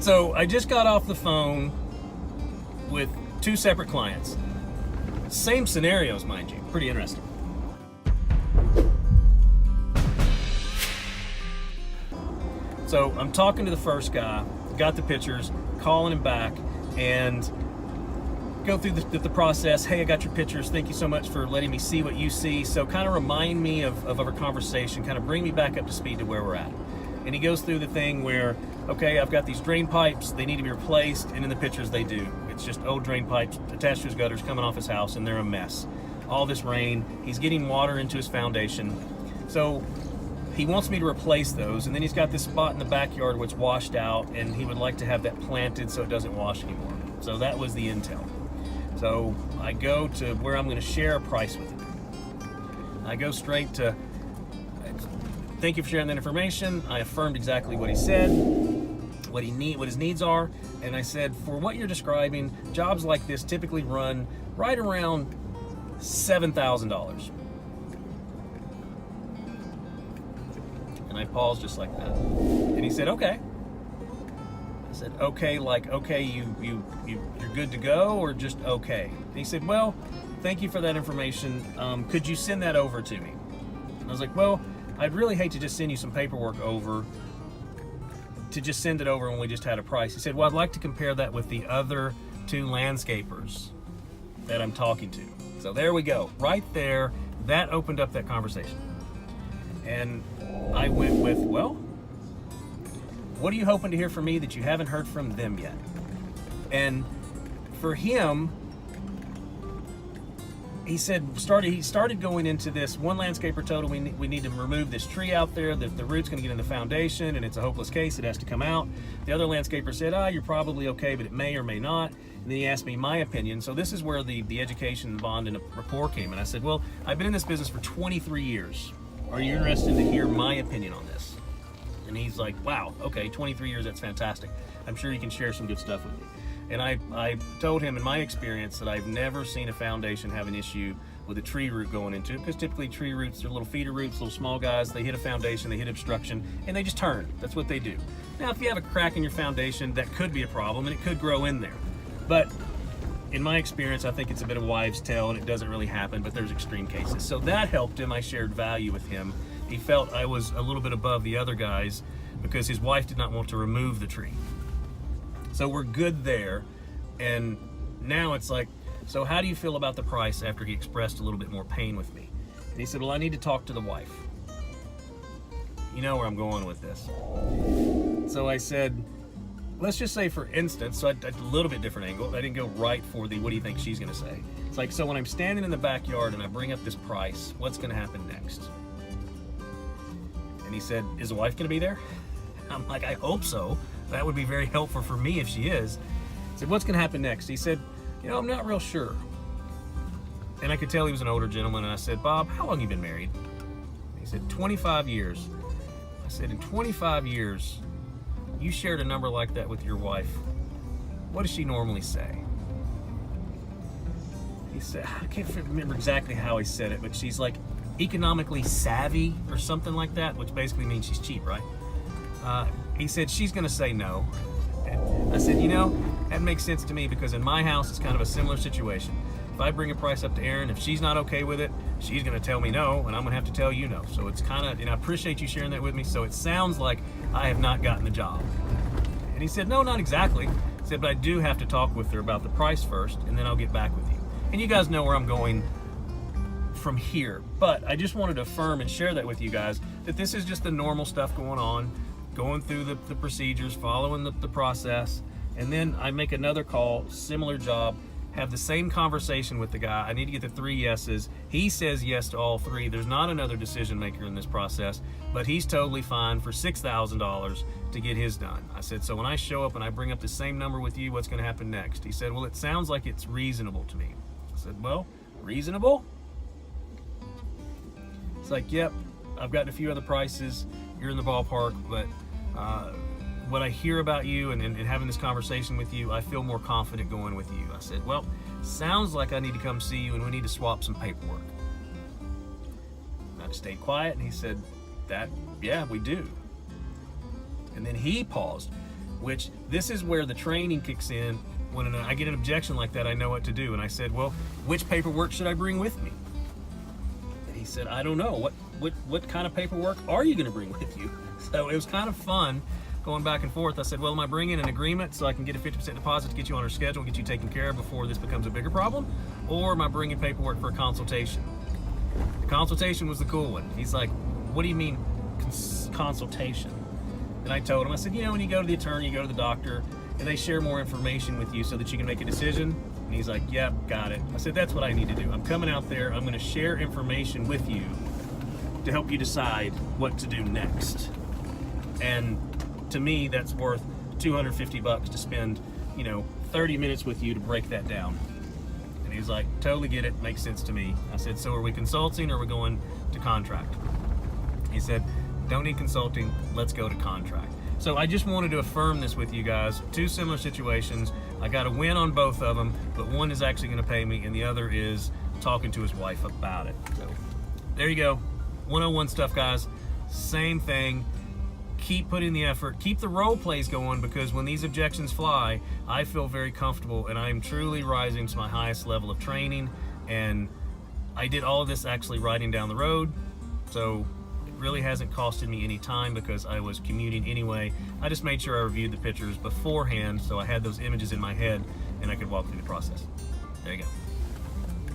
So I just got off the phone with two separate clients. Same scenarios, mind you. Pretty interesting. So I'm talking to the first guy, got the pictures, calling him back, and go through the process. Hey, I got your pictures. Thank you so much for letting me see what you see. So kind of remind me of our conversation, kind of bring me back up to speed to where we're at. And he goes through the thing where, okay, I've got these drain pipes, they need to be replaced, and in the pictures they do. It's just old drain pipes attached to his gutters coming off his house, and they're a mess. All this rain, he's getting water into his foundation. So he wants me to replace those, and then he's got this spot in the backyard where it's washed out, and he would like to have that planted so it doesn't wash anymore. So that was the intel. So I go to where I'm going to share a price with him. I go straight to, thank you for sharing that information. I affirmed exactly what he said, what his needs are, and I said, for what you're describing, jobs like this typically run right around $7,000. And I paused just like that. And he said, okay. I said, okay, like, okay, you're good to go, or just okay? And he said, well, thank you for that information. Could you send that over to me? And I was like, well, I'd really hate to just send you some paperwork over, to just send it over when we just had a price. He said, well, I'd like to compare that with the other two landscapers that I'm talking to. So there we go. Right there, that opened up that conversation. And I went with, well, what are you hoping to hear from me that you haven't heard from them yet? And for him, he started going into this. One landscaper told him we need to remove this tree out there, that the root's going to get in the foundation and it's a hopeless case, it has to come out. The other landscaper said, you're probably okay, but it may or may not. And then he asked me my opinion. So this is where the education, bond, and rapport came. And I said, well, I've been in this business for 23 years. Are you interested to hear my opinion on this? And he's like, wow, okay, 23 years, that's fantastic. I'm sure you can share some good stuff with me. And I told him in my experience that I've never seen a foundation have an issue with a tree root going into it, because typically tree roots, they're little feeder roots, little small guys, they hit a foundation, they hit obstruction, and they just turn. That's what they do. Now, if you have a crack in your foundation, that could be a problem, and it could grow in there. But in my experience, I think it's a bit of wives' tale, and it doesn't really happen, but there's extreme cases. So that helped him. I shared value with him. He felt I was a little bit above the other guys because his wife did not want to remove the tree. So we're good there. And now it's like, so how do you feel about the price after he expressed a little bit more pain with me? And he said, well, I need to talk to the wife. You know where I'm going with this. So I said, let's just say, for instance, so I did a little bit different angle. I didn't go right for the, what do you think she's going to say? It's like, so when I'm standing in the backyard and I bring up this price, what's going to happen next? And he said, is the wife going to be there? I'm like, I hope so. That would be very helpful for me if she is. I said, what's going to happen next? He said, you know, I'm not real sure. And I could tell he was an older gentleman. And I said, Bob, how long have you been married? He said, 25 years. I said, in 25 years, you shared a number like that with your wife. What does she normally say? He said, I can't remember exactly how he said it, but she's like economically savvy or something like that, which basically means she's cheap, right? He said, she's going to say no. And I said, you know, that makes sense to me, because in my house, it's kind of a similar situation. If I bring a price up to Erin, if she's not okay with it, she's going to tell me no, and I'm going to have to tell you no. So it's kind of, and I appreciate you sharing that with me. So it sounds like I have not gotten the job. And he said, no, not exactly. He said, but I do have to talk with her about the price first, and then I'll get back with you. And you guys know where I'm going from here. But I just wanted to affirm and share that with you guys, that this is just the normal stuff going on, going through the procedures, following the process. And then I make another call, similar job, have the same conversation with the guy. I need to get the 3 yeses. He says yes to all 3. There's not another decision maker in this process, but he's totally fine for $6,000 to get his done. I said, so when I show up and I bring up the same number with you, what's going to happen next? He said, well, it sounds like it's reasonable to me. I said, well, reasonable? It's like, yep, I've gotten a few other prices. You're in the ballpark, but what I hear about you and having this conversation with you, I feel more confident going with you. I said, well, sounds like I need to come see you and we need to swap some paperwork. And I just stayed quiet, and he said, yeah, we do. And then he paused. which this is where the training kicks in. When I get an objection like that, I know what to do. And I said, well, which paperwork should I bring with me? And he said, I don't know. What kind of paperwork are you going to bring with you? So it was kind of fun going back and forth. I said, well, am I bringing an agreement so I can get a 50% deposit to get you on our schedule and get you taken care of before this becomes a bigger problem? Or am I bringing paperwork for a consultation? The consultation was the cool one. He's like, what do you mean consultation? And I told him, I said, you know, when you go to the attorney, you go to the doctor, and they share more information with you so that you can make a decision. And he's like, yep, got it. I said, that's what I need to do. I'm coming out there, I'm gonna share information with you to help you decide what to do next. And to me, that's worth $250 to spend, 30 minutes with you to break that down. And he's like, totally get it, makes sense to me. I said, so are we consulting or are we going to contract? He said, don't need consulting, let's go to contract. So I just wanted to affirm this with you guys. Two similar situations. I got a win on both of them, but one is actually gonna pay me and the other is talking to his wife about it. So there you go. 101 stuff, guys. Same thing. Keep putting the effort, keep the role plays going, because when these objections fly, I feel very comfortable and I am truly rising to my highest level of training. And I did all of this actually riding down the road. So really hasn't costed me any time because I was commuting anyway. I just made sure I reviewed the pictures beforehand so I had those images in my head and I could walk through the process. There you go.